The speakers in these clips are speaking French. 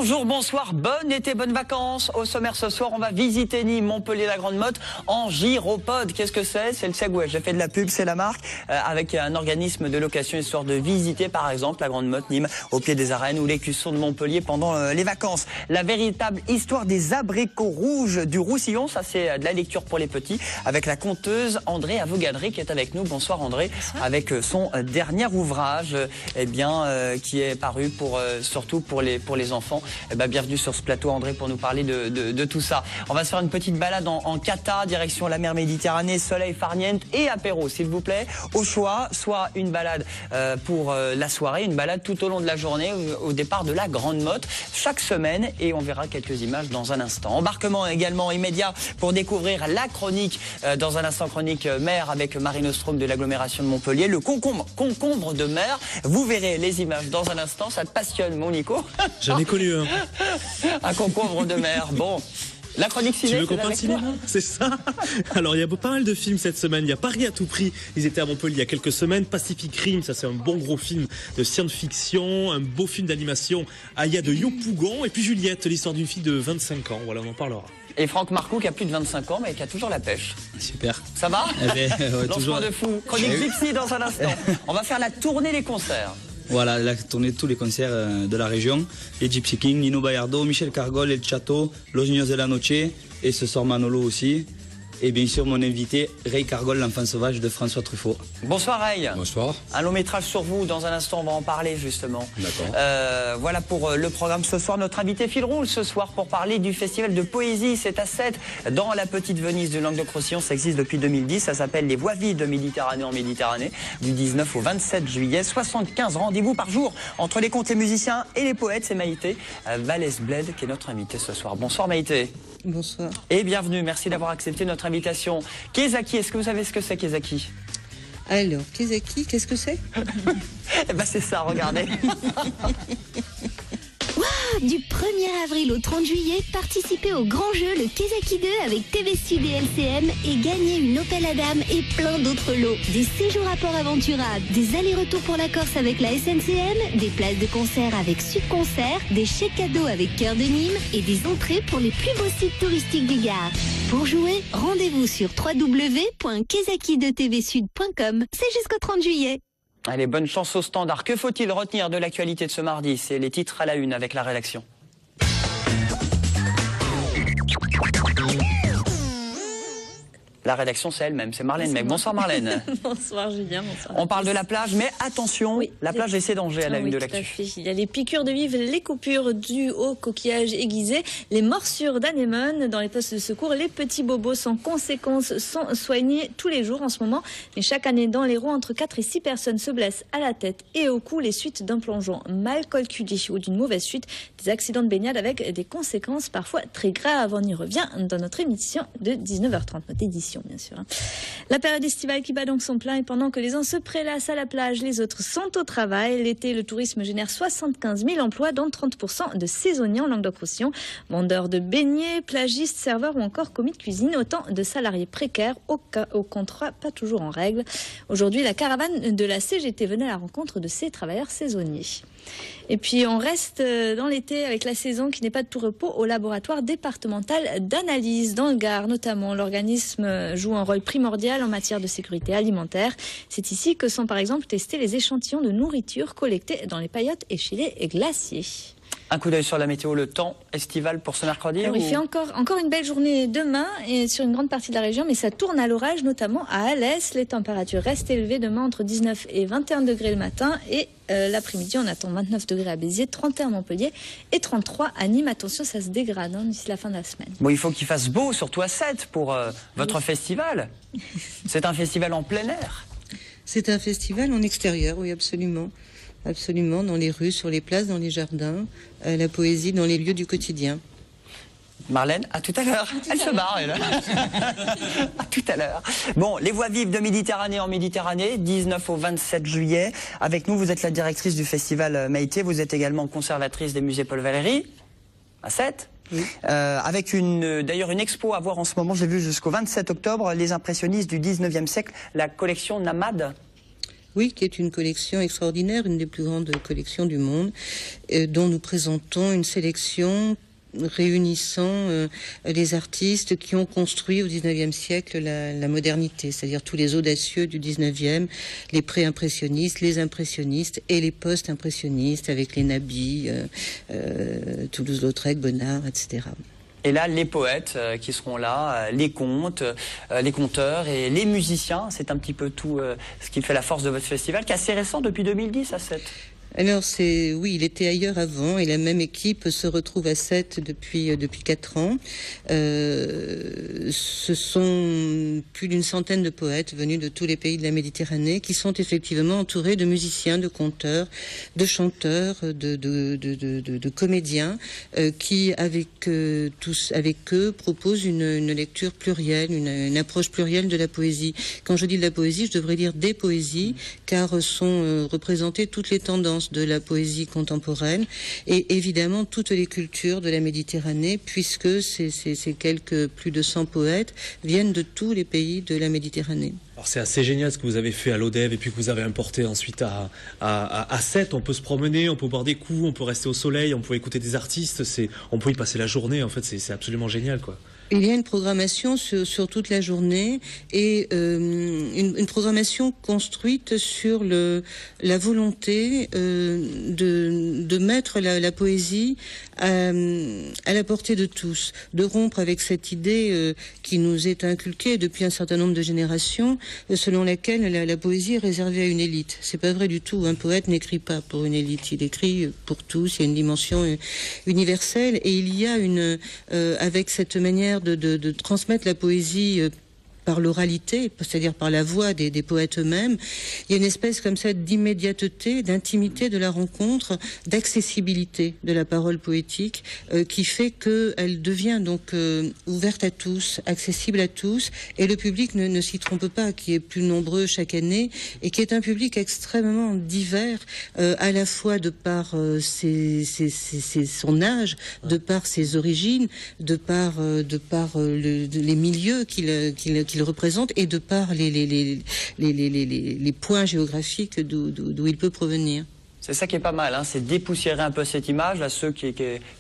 Bonjour, bonsoir, bon été, bonnes vacances. Au sommaire ce soir, on va visiter Nîmes, Montpellier, la Grande Motte en gyropode. Qu'est-ce que c'est? C'est le Segway. J'ai fait de la pub, c'est la marque, avec un organisme de location histoire de visiter par exemple la Grande Motte, Nîmes, au pied des arènes ou l'écusson de Montpellier pendant les vacances. La véritable histoire des abricots rouges du Roussillon, ça c'est de la lecture pour les petits, avec la conteuse André Avogadri qui est avec nous. Bonsoir André, avec son dernier ouvrage, qui est paru surtout pour les enfants. Bienvenue sur ce plateau André pour nous parler de tout ça. On va se faire une petite balade en Cata, direction la mer Méditerranée, soleil, farniente et apéro s'il vous plaît. Au choix, soit une balade pour la soirée, une balade tout au long de la journée au départ de la Grande Motte chaque semaine, et on verra quelques images dans un instant. Embarquement également immédiat pour découvrir la chronique, dans un instant chronique mer avec Marine Ostrom de l'agglomération de Montpellier, le concombre de mer. Vous verrez les images dans un instant, ça te passionne mon Nico? J'en ai connu un. Un concombre de mer, bon. La chronique ciné, tu veux qu'on parle cinéma? C'est ça. Alors il y a pas mal de films cette semaine. Il y a Paris à tout prix, ils étaient à Montpellier il y a quelques semaines. Pacific Rim, ça c'est un bon gros film de science-fiction. Un beau film d'animation, Aya de Yopougon. Et puis Juliette, l'histoire d'une fille de 25 ans, voilà, on en parlera. Et Franck Marcoux qui a plus de 25 ans mais qui a toujours la pêche. Super. Ça va? Ouais, Lancement de fou. Chronique Gypsy dans un instant. On va faire la tournée des concerts. Voilà, la tournée de tous les concerts de la région. Les Gypsy King, Nino Bayardo, Michel Cargol, El Chato, Los Niños de la Noche, et ce soir Manolo aussi. Et bien sûr mon invité, Ray Cargol, l'enfant sauvage de François Truffaut. Bonsoir Ray. Bonsoir. Un long métrage sur vous, dans un instant on va en parler justement. D'accord. Voilà pour le programme ce soir. Notre invité fil rouge ce soir pour parler du festival de poésie. C'est à 7 dans la petite Venise du Languedoc-Roussillon. Ça existe depuis 2010. Ça s'appelle les Voix vives de Méditerranée en Méditerranée. Du 19 au 27 juillet. 75 rendez-vous par jour entre les contes, les musiciens et les poètes. C'est Maïté Vallès-Bled qui est notre invité ce soir. Bonsoir Maïté. Bonsoir. Et bienvenue, merci d'avoir accepté notre invitation. Kezaki, est-ce que vous savez ce que c'est Kezaki? Alors, Kezaki, qu'est-ce que c'est? Eh ben c'est ça, regardez. Du 1er avril au 30 juillet, participez au grand jeu le Kezaki 2 avec TV Sud et LCM et gagnez une Opel Adam et plein d'autres lots. Des séjours à Port Aventura, des allers-retours pour la Corse avec la SNCM, des places de concert avec Sud Concert, des chèques cadeaux avec Cœur de Nîmes et des entrées pour les plus beaux sites touristiques du Gard. Pour jouer, rendez-vous sur www.kezaki2tvsud.com. C'est jusqu'au 30 juillet. Allez, bonne chance au standard. Que faut-il retenir de l'actualité de ce mardi? C'est les titres à la une avec la rédaction. La rédaction, c'est elle-même, c'est Marlène Meg. Bonsoir Marlène. Bonsoir Julien, bonsoir. On parle de la plage, mais attention, oui, la plage et ses dangers à la une de l'actu. Il y a les piqûres de vivre, les coupures dues aux coquillages aiguisés, les morsures d'anémones dans les postes de secours. Les petits bobos sans conséquences sont soignés tous les jours en ce moment. Mais chaque année dans l'Hérault, entre 4 et 6 personnes se blessent à la tête et au cou les suites d'un plongeon mal calculé ou d'une mauvaise chute. Des accidents de baignade avec des conséquences parfois très graves. On y revient dans notre émission de 19h30, notre édition. Bien sûr. La période estivale qui bat donc son plein, et pendant que les uns se prélassent à la plage, les autres sont au travail. L'été, le tourisme génère 75 000 emplois, dont 30% de saisonniers en Languedoc-Roussillon. Vendeurs de beignets, plagistes, serveurs ou encore commis de cuisine, autant de salariés précaires au contrat pas toujours en règle. Aujourd'hui, la caravane de la CGT venait à la rencontre de ces travailleurs saisonniers. Et puis on reste dans l'été avec la saison qui n'est pas de tout repos au laboratoire départemental d'analyse dans le Gard. Notamment, l'organisme joue un rôle primordial en matière de sécurité alimentaire. C'est ici que sont par exemple testés les échantillons de nourriture collectés dans les paillotes et chez les glaciers. Un coup d'œil sur la météo, le temps estival pour ce mercredi. Alors, il fait encore une belle journée demain et sur une grande partie de la région, mais ça tourne à l'orage, notamment à Alès. Les températures restent élevées demain entre 19 et 21 degrés le matin et l'après-midi, on attend 29 degrés à Béziers, 31 à Montpellier et 33 à Nîmes. Attention, ça se dégrade d'ici la fin de la semaine. Bon, il faut qu'il fasse beau, surtout à 7 pour votre festival. C'est un festival en plein air. C'est un festival en extérieur, oui, absolument. Absolument, dans les rues, sur les places, dans les jardins, la poésie dans les lieux du quotidien. Marlène, à tout à l'heure. Elle se barre, elle. À tout à l'heure. Bon, les voix vives de Méditerranée en Méditerranée, 19 au 27 juillet. Avec nous, vous êtes la directrice du festival Maïté. Vous êtes également conservatrice des musées Paul Valéry, à 7. Oui. Avec d'ailleurs une expo à voir en ce moment, j'ai vu jusqu'au 27 octobre, les impressionnistes du 19e siècle, la collection Namad. Oui, qui est une collection extraordinaire, une des plus grandes collections du monde, dont nous présentons une sélection réunissant les artistes qui ont construit au XIXe siècle la modernité, c'est-à-dire tous les audacieux du XIXe, les pré-impressionnistes, les impressionnistes et les post-impressionnistes avec les Nabi, Toulouse-Lautrec, Bonnard, etc. Et là, les poètes qui seront là, les contes, les conteurs et les musiciens, c'est un petit peu tout ce qui fait la force de votre festival, qui est assez récent depuis 2010 à Sète. Alors oui, il était ailleurs avant et la même équipe se retrouve à Sète depuis 4 ans. Ce sont plus d'une centaine de poètes venus de tous les pays de la Méditerranée qui sont effectivement entourés de musiciens, de conteurs, de chanteurs, de comédiens qui avec eux proposent une lecture plurielle, une approche plurielle de la poésie. Quand je dis de la poésie, je devrais dire des poésies, car sont représentées toutes les tendances de la poésie contemporaine et évidemment toutes les cultures de la Méditerranée, puisque ces plus de 100 poètes viennent de tous les pays de la Méditerranée. Alors c'est assez génial ce que vous avez fait à l'ODEV et puis que vous avez importé ensuite à Sète. On peut se promener, on peut boire des coups, on peut rester au soleil, on peut écouter des artistes, on peut y passer la journée. En fait, c'est absolument génial, quoi. Il y a une programmation sur toute la journée et une programmation construite sur la volonté de mettre la poésie à la portée de tous, de rompre avec cette idée qui nous est inculquée depuis un certain nombre de générations, selon laquelle la poésie est réservée à une élite. C'est pas vrai du tout. Un poète n'écrit pas pour une élite, il écrit pour tous. Il y a une dimension universelle et il y a avec cette manière de transmettre la poésie par l'oralité, c'est-à-dire par la voix des poètes eux-mêmes, il y a une espèce comme ça d'immédiateté, d'intimité de la rencontre, d'accessibilité de la parole poétique qui fait qu'elle devient donc ouverte à tous, accessible à tous, et le public ne s'y trompe pas, qui est plus nombreux chaque année, et qui est un public extrêmement divers, à la fois de par son âge, de par ses origines, de par les milieux qu'il représente et de par les points géographiques d'où il peut provenir. C'est ça qui est pas mal, hein, c'est dépoussiérer un peu cette image, là, ceux qui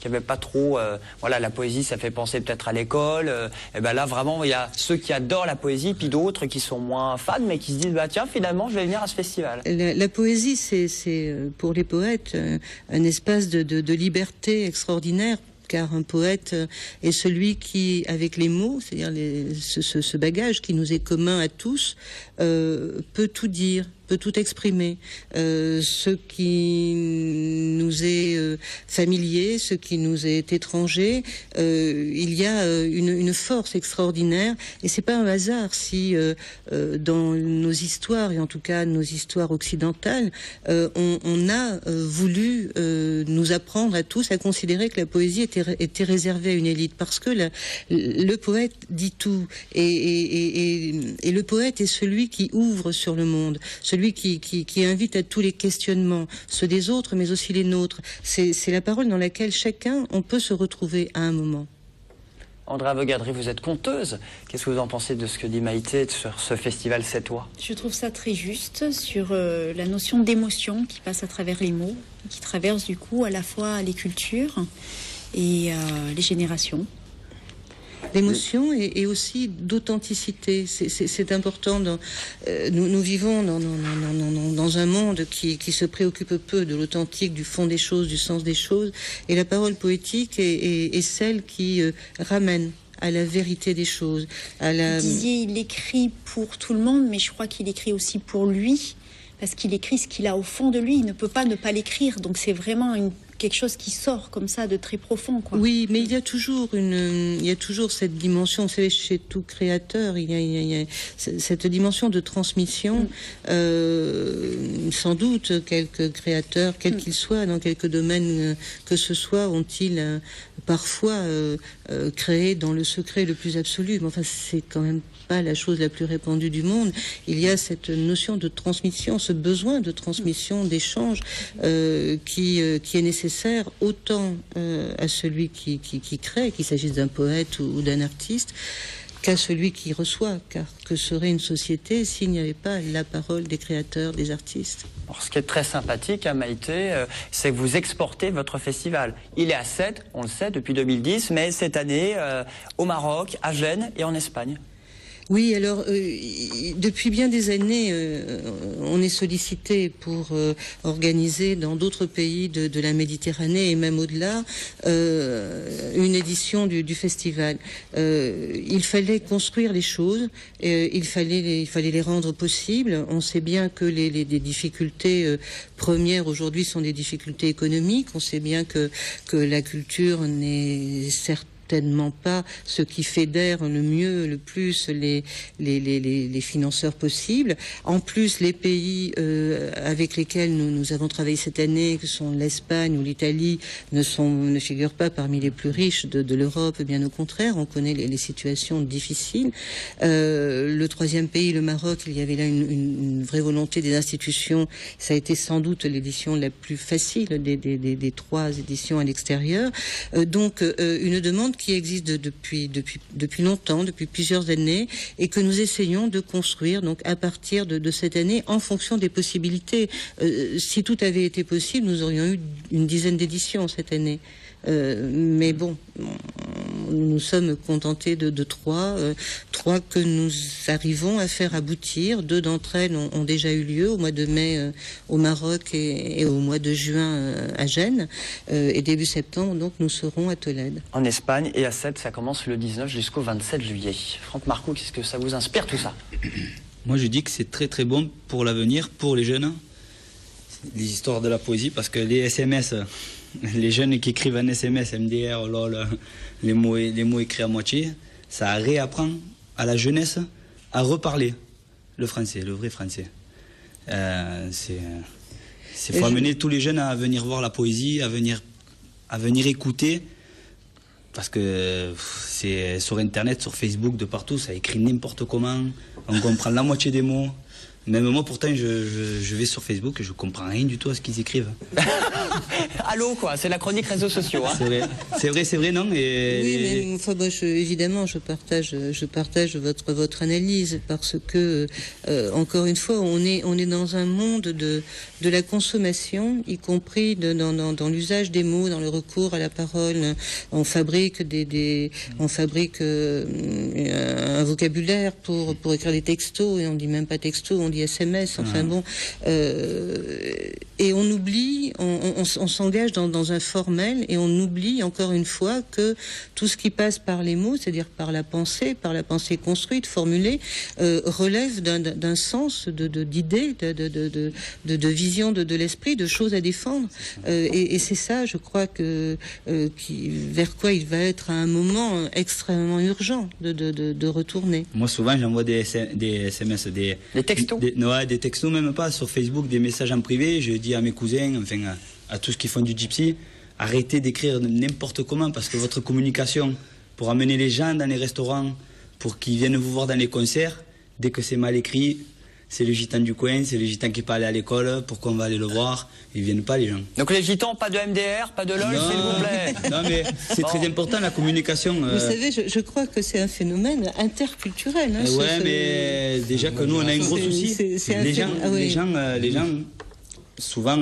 avaient pas trop, voilà, la poésie, ça fait penser peut-être à l'école, et ben là, vraiment, il y a ceux qui adorent la poésie, puis d'autres qui sont moins fans, mais qui se disent, bah tiens, finalement, je vais venir à ce festival. La poésie, c'est pour les poètes un espace de liberté extraordinaire. Car un poète est celui qui, avec les mots, c'est-à-dire ce bagage qui nous est commun à tous, peut tout dire, peut tout exprimer. Ce qui nous est familier, ce qui nous est étranger, il y a une force extraordinaire. Et c'est pas un hasard si dans nos histoires, et en tout cas nos histoires occidentales, on a voulu nous apprendre à tous à considérer que la poésie était réservée à une élite, parce que le poète dit tout, et le poète est celui qui ouvre sur le monde, celui qui invite à tous les questionnements, ceux des autres, mais aussi les nôtres. C'est la parole dans laquelle chacun, on peut se retrouver à un moment. Andrea Avogadri, vous êtes conteuse. Qu'est-ce que vous en pensez de ce que dit Maïté sur ce festival sétois? Je trouve ça très juste sur la notion d'émotion qui passe à travers les mots, qui traverse du coup à la fois les cultures et les générations. L'émotion et aussi d'authenticité. C'est important. Nous vivons dans un monde qui se préoccupe peu de l'authentique, du fond des choses, du sens des choses. Et la parole poétique est celle qui ramène à la vérité des choses. Vous disiez, il écrit pour tout le monde, mais je crois qu'il écrit aussi pour lui, parce qu'il écrit ce qu'il a au fond de lui. Il ne peut pas ne pas l'écrire. Donc c'est vraiment quelque chose qui sort comme ça de très profond, quoi. Oui, mais il y a toujours cette dimension, vous savez, chez tout créateur, il y a cette dimension de transmission. Sans doute, quelques créateurs, quels qu'ils soient, dans quelques domaines que ce soit, ont-ils parfois créé dans le secret le plus absolu. Mais enfin, c'est quand même pas la chose la plus répandue du monde. Il y a cette notion de transmission, ce besoin de transmission, d'échange qui est nécessaire autant à celui qui crée, qu'il s'agisse d'un poète ou d'un artiste, qu'à celui qui reçoit, car que serait une société s'il n'y avait pas la parole des créateurs, des artistes? Alors, ce qui est très sympathique à Maïté, c'est que vous exportez votre festival. Il est à Sète, on le sait, depuis 2010, mais cette année au Maroc, à Gênes et en Espagne. Oui, alors depuis bien des années, on est sollicité pour organiser dans d'autres pays de la Méditerranée et même au-delà une édition du festival. Il fallait construire les choses, il fallait les rendre possibles. On sait bien que les difficultés premières aujourd'hui sont des difficultés économiques. On sait bien que la culture n'est certainement pas ce qui fédère le mieux, le plus les financeurs possibles. En plus, les pays avec lesquels nous avons travaillé cette année, que sont l'Espagne ou l'Italie, ne figurent pas parmi les plus riches de l'Europe, bien au contraire. On connaît les situations difficiles. Le troisième pays, le Maroc, il y avait là une vraie volonté des institutions. Ça a été sans doute l'édition la plus facile des trois éditions à l'extérieur. Donc, une demande qui existe depuis longtemps, depuis plusieurs années, et que nous essayons de construire donc à partir de cette année en fonction des possibilités. Si tout avait été possible, nous aurions eu une dizaine d'éditions cette année. Mais bon, nous sommes contentés de trois que nous arrivons à faire aboutir. 2 d'entre elles ont déjà eu lieu au mois de mai au Maroc et au mois de juin à Gênes. Et début septembre, donc, nous serons à Tolède. En Espagne et à Sète, ça commence le 19 jusqu'au 27 juillet. Franck Marcoux, qu'est-ce que ça vous inspire tout ça? Moi, je dis que c'est très très bon pour l'avenir, pour les jeunes, les histoires de la poésie, parce que les SMS, les jeunes qui écrivent un SMS, MDR, lol, les mots écrits à moitié, ça réapprend à la jeunesse à reparler le français, le vrai français. C'est faut amener tous les jeunes à venir voir la poésie, à venir écouter, parce que c'est sur Internet, sur Facebook, de partout, ça écrit n'importe comment, on comprend la moitié des mots. Même moi, pourtant, je vais sur Facebook et je comprends rien du tout à ce qu'ils écrivent. Allô, quoi, c'est la chronique réseaux sociaux. Hein. C'est vrai, non? Oui, mais enfin, évidemment, je partage votre analyse, parce que, encore une fois, on est dans un monde de la consommation, y compris dans l'usage des mots, dans le recours à la parole. On fabrique un vocabulaire pour écrire des textos, et on dit même pas textos, on dit SMS, enfin bon, et on oublie, on s'engage dans un formel, et on oublie encore une fois que tout ce qui passe par les mots, c'est-à-dire par la pensée construite, formulée, relève d'un sens, d'idées, de vision de l'esprit, de choses à défendre, et c'est ça, je crois vers quoi il va être à un moment extrêmement urgent de retourner. Moi, souvent, j'envoie des SMS, des textos. Des textos, même pas sur Facebook, des messages en privé. Je dis à mes cousins, enfin à tous qui font du gypsy, arrêtez d'écrire n'importe comment, parce que votre communication pour amener les gens dans les restaurants, pour qu'ils viennent vous voir dans les concerts, dès que c'est mal écrit, c'est le gitan du coin, c'est le gitan qui n'est pas allé à l'école, pourquoi on va aller le voir? Ils ne viennent pas, les gens. Donc les gitans, pas de MDR, pas de LOL, s'il vous plaît. Non, mais c'est très important, la communication. Vous savez, je crois que c'est un phénomène interculturel. Hein, mais déjà que nous, on a un gros souci. Les gens, souvent,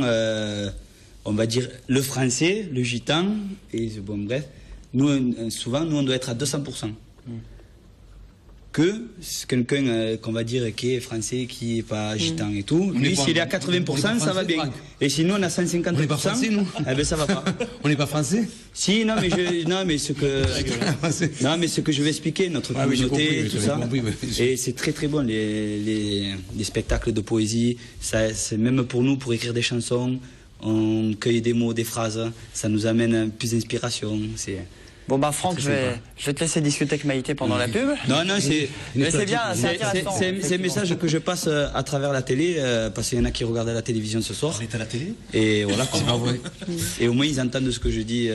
on va dire le français, le gitan, et bon, bref, souvent, on doit être à 200%. Que quelqu'un qu'on va dire qui est français, qui n'est pas gitan et tout, lui s'il est à 80%, ça va bien. Et si nous on a 150%, on n'est pas français, nous. Eh ben ça va pas. On n'est pas français? Si, non mais ce que je vais expliquer, notre communauté, tout ça. Et c'est très très bon les spectacles de poésie. C'est même pour nous, pour écrire des chansons, on cueille des mots, des phrases, ça nous amène plus d'inspiration. Bon bah Franck, je vais te laisser discuter avec Maïté pendant la pub. Non, c'est bien, c'est intéressant. C'est un message que je passe à travers la télé, parce qu'il y en a qui regardent à la télévision ce soir. On est à la télé? Et voilà. Et au moins ils entendent ce que je dis.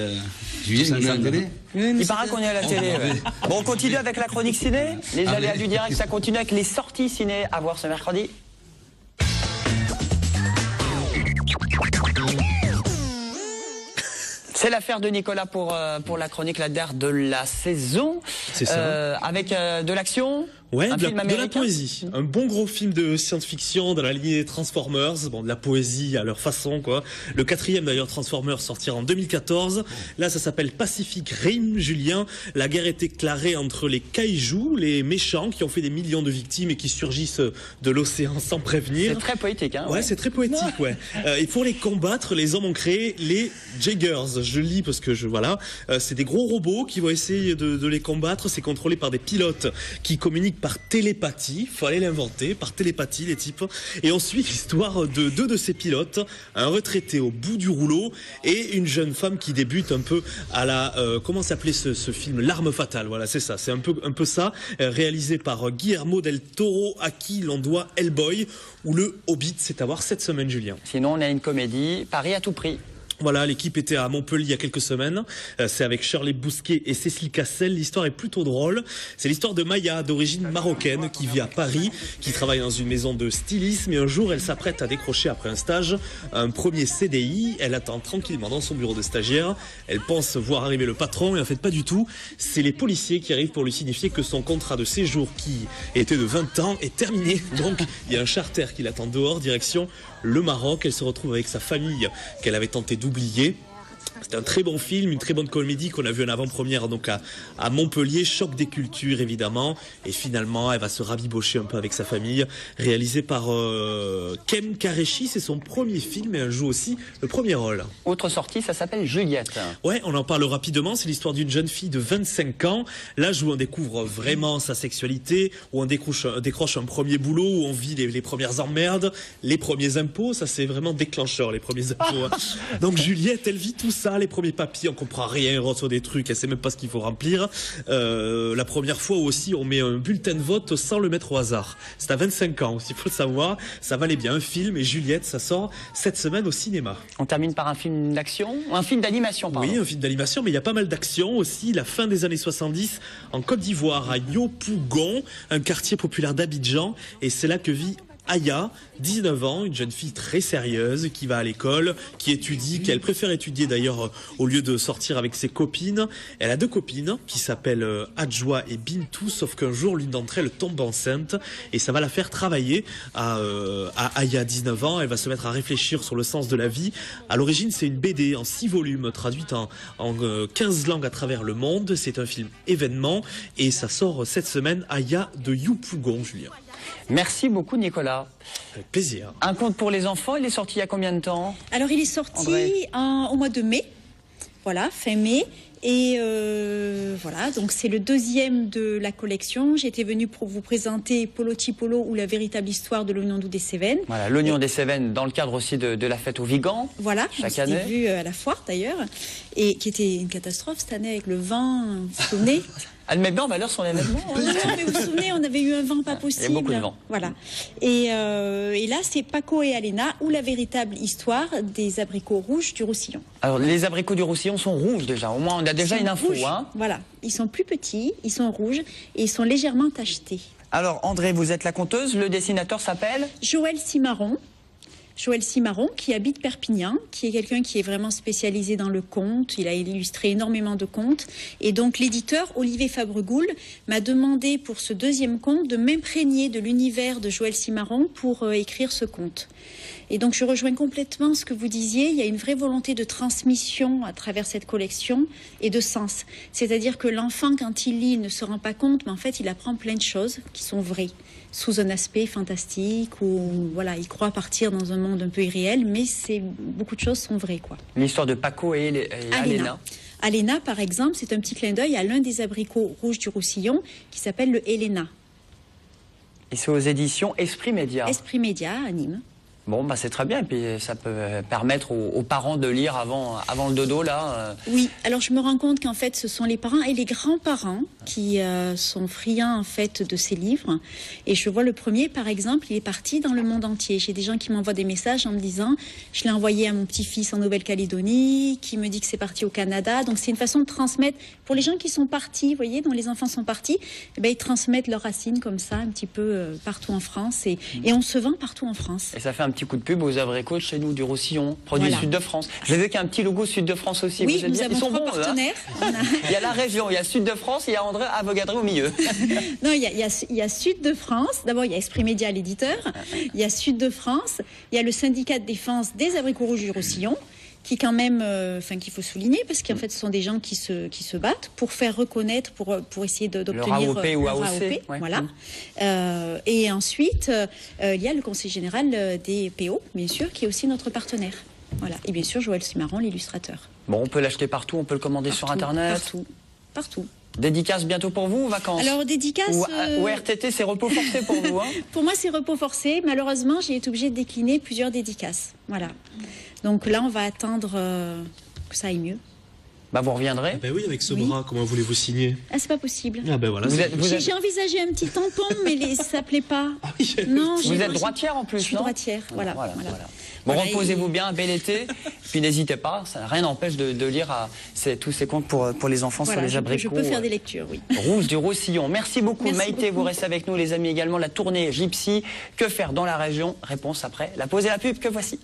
Julien, on est à la télé? Il paraît qu'on est à la télé. Bon, on continue avec la chronique ciné. Les aléas du direct, ça continue avec les sorties ciné à voir ce mercredi. C'est l'affaire de Nicolas pour la chronique La Der de la saison. C'est ça. Avec de l'action. Ouais, un film de la américain. poésie. Un bon gros film de science-fiction dans la lignée des Transformers. Bon, de la poésie à leur façon, quoi. Le 4e, d'ailleurs, Transformers, sortira en 2014. Là, ça s'appelle Pacific Rim, Julien. La guerre est déclarée entre les kaijus, les méchants qui ont fait des millions de victimes et qui surgissent de l'océan sans prévenir. C'est très poétique, hein. Ouais, c'est très poétique, ouais. Et pour les combattre, les hommes ont créé les Jaegers. Je lis parce que voilà. C'est des gros robots qui vont essayer de les combattre. C'est contrôlé par des pilotes qui communiquent par télépathie. Fallait l'inventer, par télépathie, les types. Et on suit l'histoire de 2 de ces pilotes. Un retraité au bout du rouleau et une jeune femme qui débute un peu à la, comment s'appelait ce film? L'Arme Fatale. Voilà, c'est ça. C'est un peu ça. Réalisé par Guillermo del Toro, à qui l'on doit Hellboy ou le Hobbit. C'est à voir cette semaine, Julien. Sinon, on a une comédie, Paris à tout prix. Voilà, l'équipe était à Montpellier il y a quelques semaines. C'est avec Shirley Bousquet et Cécile Cassel. L'histoire est plutôt drôle. C'est l'histoire de Maya, d'origine marocaine, qui vit à Paris, qui travaille dans une maison de stylisme. Et un jour, elle s'apprête à décrocher après un stage un premier CDI. Elle attend tranquillement dans son bureau de stagiaire. Elle pense voir arriver le patron, et en fait pas du tout. C'est les policiers qui arrivent pour lui signifier que son contrat de séjour, qui était de 20 ans, est terminé. Donc, il y a un charter qui l'attend dehors, direction le Maroc. Elle se retrouve avec sa famille qu'elle avait tenté d'oublier. C'est un très bon film, une très bonne comédie qu'on a vu en avant-première donc à Montpellier, choc des cultures évidemment, et finalement elle va se rabibocher un peu avec sa famille, réalisé par Kem Kareshi. C'est son premier film et elle joue aussi le premier rôle. Autre sortie, ça s'appelle Juliette. Ouais, on en parle rapidement, c'est l'histoire d'une jeune fille de 25 ans, l'âge où on découvre vraiment sa sexualité, où on décroche un premier boulot, où on vit les premières emmerdes, les premiers impôts. Ça c'est vraiment déclencheur, les premiers impôts. Donc Juliette, elle vit tout ça, les premiers papiers, on comprend rien, elle reçoit des trucs, elle sait même pas ce qu'il faut remplir. La première fois aussi, on met un bulletin de vote sans le mettre au hasard. C'est à 25 ans aussi, il faut le savoir. Ça valait bien un film, et Juliette, ça sort cette semaine au cinéma. On termine par un film d'action, un film d'animation, pardon. Oui, un film d'animation, mais il y a pas mal d'action aussi. La fin des années 70 en Côte d'Ivoire, à Yopougon, un quartier populaire d'Abidjan, et c'est là que vit Aya, 19 ans, une jeune fille très sérieuse qui va à l'école, qui étudie, qu'elle préfère étudier d'ailleurs au lieu de sortir avec ses copines. Elle a 2 copines qui s'appellent Adjoa et Bintou, sauf qu'un jour l'une d'entre elles tombe enceinte et ça va la faire travailler à Aya, 19 ans. Elle va se mettre à réfléchir sur le sens de la vie. À l'origine, c'est une BD en 6 volumes traduite en 15 langues à travers le monde. C'est un film événement et ça sort cette semaine. Aya de Yopougon, Julien. Merci beaucoup Nicolas. Avec plaisir. Un conte pour les enfants, il est sorti il y a combien de temps? Alors il est sorti au mois de mai, voilà, fin mai. Et voilà, donc c'est le 2e de la collection. J'étais venue pour vous présenter Polo Tipolo ou la véritable histoire de l'oignon doux des Cévennes. Voilà, l'oignon des Cévennes dans le cadre aussi de la fête au Vigan. Voilà, chaque année. On s'était vu à la foire d'ailleurs, et qui était une catastrophe cette année avec le vent, vous vous souvenez? Elle met bien en valeur son événement. Non, mais vous vous souvenez, on avait eu un vent pas possible. Il y a beaucoup de vent. Voilà. Et là, c'est Paco et Alena ou la véritable histoire des abricots rouges du Roussillon. Alors, les abricots du Roussillon sont rouges déjà. Au moins, on a déjà une info. Hein. Voilà. Ils sont plus petits, ils sont rouges et ils sont légèrement tachetés. Alors, André, vous êtes la conteuse. Le dessinateur s'appelle Joël Cimarron. Joël Cimarron, qui habite Perpignan, qui est quelqu'un qui est vraiment spécialisé dans le conte. Il a illustré énormément de contes. Et donc l'éditeur, Olivier Fabregoul, m'a demandé pour ce 2e conte de m'imprégner de l'univers de Joël Cimarron pour écrire ce conte. Et donc je rejoins complètement ce que vous disiez. Il y a une vraie volonté de transmission à travers cette collection et de sens. C'est-à-dire que l'enfant, quand il lit, il ne se rend pas compte, mais en fait, il apprend plein de choses qui sont vraies, sous un aspect fantastique, ou voilà, il croit partir dans un monde un peu irréel, mais beaucoup de choses sont vraies, quoi. L'histoire de Paco et Alena. Alena, par exemple, c'est un petit clin d'œil à l'un des abricots rouges du Roussillon qui s'appelle le Helena. Et c'est aux éditions Esprit Média. Esprit Média à Nîmes. Bon, bah c'est très bien. Et puis ça peut permettre aux parents de lire avant le dodo, là. Oui, alors je me rends compte qu'en fait, ce sont les parents et les grands-parents qui sont friands en fait de ces livres. Et je vois le premier, par exemple, il est parti dans le monde entier. J'ai des gens qui m'envoient des messages en me disant, je l'ai envoyé à mon petit-fils en Nouvelle-Calédonie, qui me dit que c'est parti au Canada. Donc c'est une façon de transmettre. Pour les gens qui sont partis, vous voyez, dont les enfants sont partis, eh bien, ils transmettent leurs racines comme ça, un petit peu partout en France. Et on se vend partout en France. Et ça fait un petit coup de pub aux abricots de chez nous, du Roussillon, produit Sud de France. J'ai vu qu'il y a un petit logo Sud de France aussi. Oui, vous nous avons Ils sont 3 bons, partenaires. Il y a la région, il y a Sud de France, il y a André Avogadré au milieu. Non, il y a Sud de France. D'abord, il y a Esprit Média, l'éditeur. Il y a Sud de France. Il y a le syndicat de défense des abricots rouges du Roussillon, qui quand même, qu'il faut souligner, parce qu'en fait, ce sont des gens qui se battent pour faire reconnaître, pour essayer d'obtenir le AOP ou le AOC. AOP, voilà. Et ensuite, il y a le Conseil général des PO, bien sûr, qui est aussi notre partenaire. Voilà. Et bien sûr, Joël Simaron, l'illustrateur. Bon, on peut l'acheter partout, on peut le commander sur Internet. Partout. Dédicace bientôt pour vous ou vacances? Alors, dédicace... Ou RTT, c'est repos forcé pour vous, hein? Pour moi, c'est repos forcé. Malheureusement, j'ai été obligée de décliner plusieurs dédicaces. Voilà. Donc là, on va attendre que ça aille mieux. Bah, vous reviendrez? Ben oui, avec ce bras, comment voulez-vous signer? Ah, c'est pas possible. Ah ben voilà. J'ai envisagé un petit tampon, mais ça plaît pas. Ah oui, non, vous êtes droitière en plus, je suis non? droitière, voilà. Bon, Voilà, reposez-vous bien, bel été. Puis n'hésitez pas, rien n'empêche de lire tous ces contes pour les enfants sur les abricots. Je peux faire des lectures, oui. Rouges du Roussillon. Merci beaucoup, Merci Maïté. beaucoup. Vous restez avec nous, les amis, également. La tournée Gypsy. Que faire dans la région? Réponse après la pause et la pub que voici.